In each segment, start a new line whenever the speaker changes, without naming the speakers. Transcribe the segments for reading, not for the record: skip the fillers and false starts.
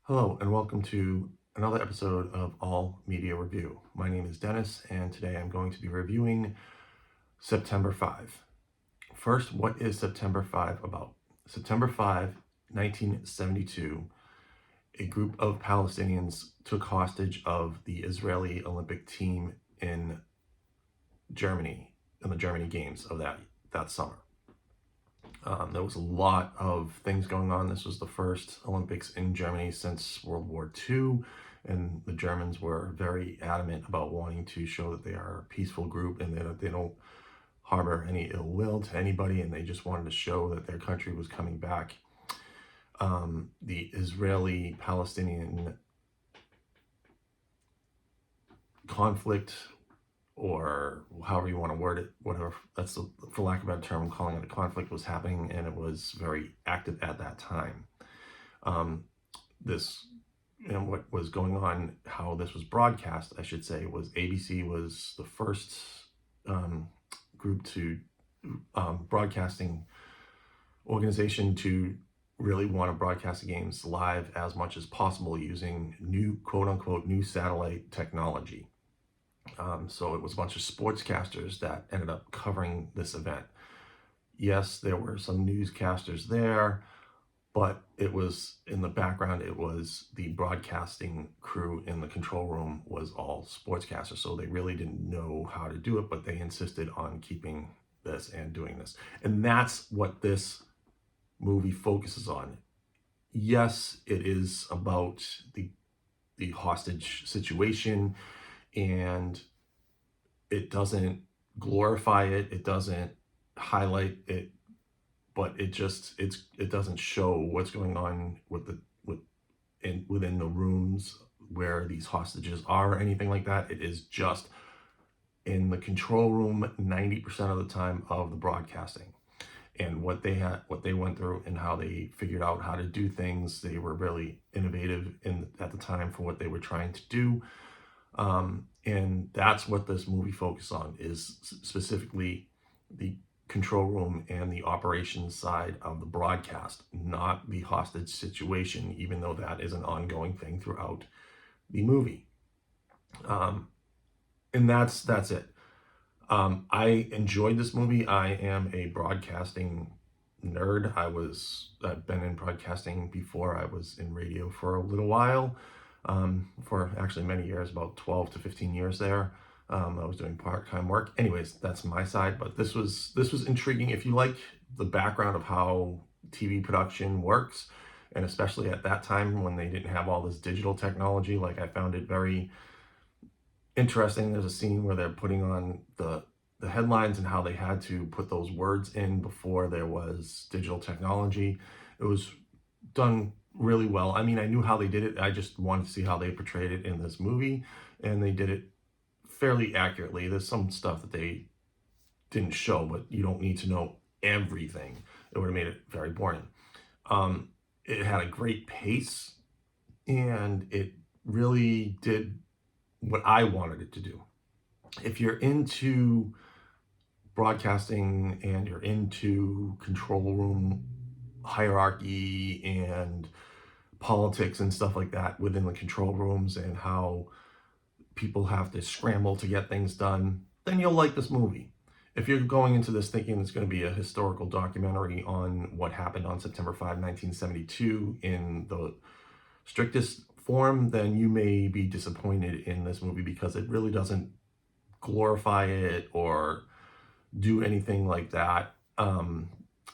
Hello, and welcome to another episode of All Media Review. My name is Dennis, and today I'm going to be reviewing September 5. First, what is September 5 about? September 5, 1972, a group of Palestinians took hostage of the Israeli Olympic team in Germany, in the Germany games of that summer. There was a lot of things going on. This was the first Olympics in Germany since World War II, and the Germans were very adamant about wanting to show that they are a peaceful group and that they don't harbor any ill will to anybody, and they just wanted to show that their country was coming back. The Israeli-Palestinian conflict, or however you want to word it, whatever, for lack of a better term, I'm calling it a conflict, was happening, and it was very active at that time. This, and what was going on, how this was broadcast, I should say, was ABC was the first group to broadcasting organization to really want to broadcast the games live as much as possible using new, quote-unquote, new satellite technology. So it was a bunch of sportscasters that ended up covering this event. Yes, there were some newscasters there, but it was in the background, it was the broadcasting crew in the control room was all sportscasters. So they really didn't know how to do it, but they insisted on keeping this and doing this. And that's what this movie focuses on. Yes, it is about the hostage situation, and it doesn't glorify it, it doesn't highlight it, but it doesn't show what's going on within the rooms where these hostages are or anything like that. It is just in the control room 90% of the time of the broadcasting, and what they went through and how they figured out how to do things. They were really innovative at the time for what they were trying to do. And that's what this movie focuses on, is specifically the control room and the operations side of the broadcast, not the hostage situation, even though that is an ongoing thing throughout the movie. And that's it. I enjoyed this movie. I am a broadcasting nerd. I've been in broadcasting before. I was in radio for a little while. For actually many years, about 12 to 15 years there. I was doing part-time work. Anyways, that's my side, but this was intriguing. If you like the background of how TV production works, and especially at that time when they didn't have all this digital technology, like, I found it very interesting. There's a scene where they're putting on the headlines and how they had to put those words in before there was digital technology. It was done really well. I mean, I knew how they did it. I just wanted to see how they portrayed it in this movie, and they did it fairly accurately. There's some stuff that they didn't show, but you don't need to know everything. It would have made it very boring. It had a great pace, and it really did what I wanted it to do. If you're into broadcasting and you're into control room hierarchy and politics and stuff like that within the control rooms, and how people have to scramble to get things done, then you'll like this movie. If you're going into this thinking it's going to be a historical documentary on what happened on September 5, 1972 in the strictest form, then you may be disappointed in this movie, because it really doesn't glorify it or do anything like that.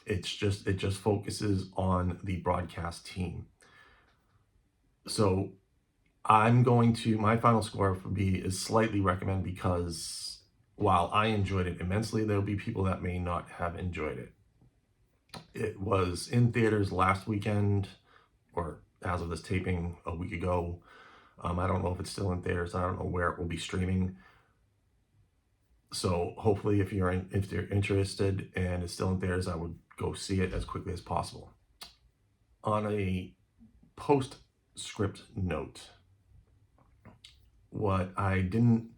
It just focuses on the broadcast team. So my final score for B is slightly recommend, because while I enjoyed it immensely, there'll be people that may not have enjoyed it. It was in theaters last weekend, or as of this taping, a week ago. I don't know if it's still in theaters. I don't know where it will be streaming. So hopefully, if you're interested and it's still in theaters, I would go see it as quickly as possible. On a postscript note, what I didn't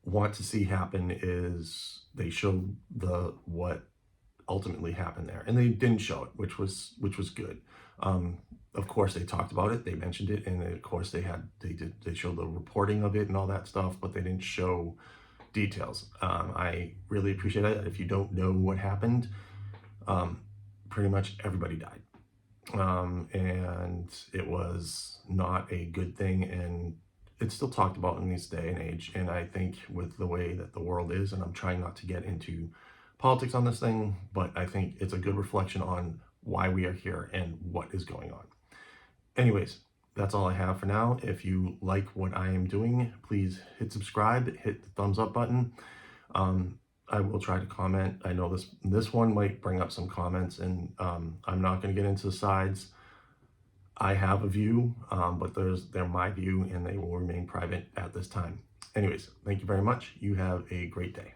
want to see happen is they showed what ultimately happened there, and they didn't show it, which was good. Of course, they talked about it, they mentioned it, and of course they showed the reporting of it and all that stuff, but they didn't show details. I really appreciate it. If you don't know what happened, pretty much everybody died. And it was not a good thing, and it's still talked about in this day and age. And I think with the way that the world is, and I'm trying not to get into politics on this thing, but I think it's a good reflection on why we are here and what is going on. Anyways, that's all I have for now. If you like what I am doing, please hit subscribe, hit the thumbs up button. I will try to comment. I know this one might bring up some comments, and I'm not going to get into the sides. I have a view, but they're my view, and they will remain private at this time. Anyways, thank you very much. You have a great day.